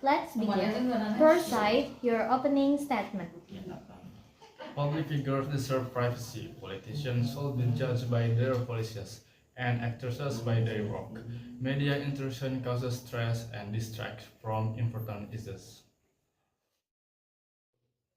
Let's begin. First side, your opening statement. Public figures deserve privacy. Politicians should be judged by their policies and actors by their work. Media intrusion causes stress and distracts from important issues.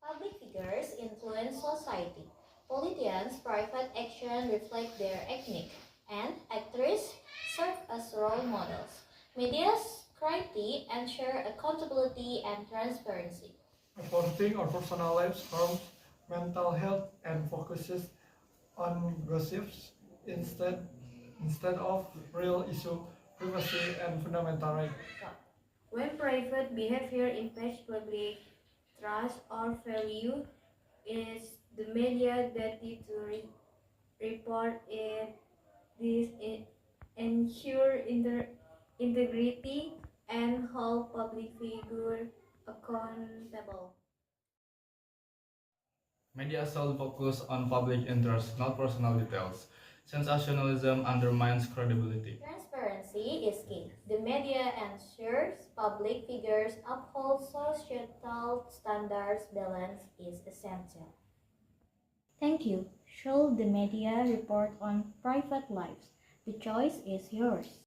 Public figures influence society. Politicians' private action reflect their ethnic, and actors serve as role models. Media's critique ensure accountability and transparency. Reporting on personal lives harms mental health and focuses on gossips instead of real issue, privacy and fundamental rights. When private behavior impacts public trust or value, it is the media duty to report it. This ensure integrity and hold public figure accountable. Media should focus on public interest, not personal details. Sensationalism undermines credibility. Transparency is key. The media ensures public figures uphold societal standards. Balance is essential. Thank you. Should the media report on private lives? The choice is yours.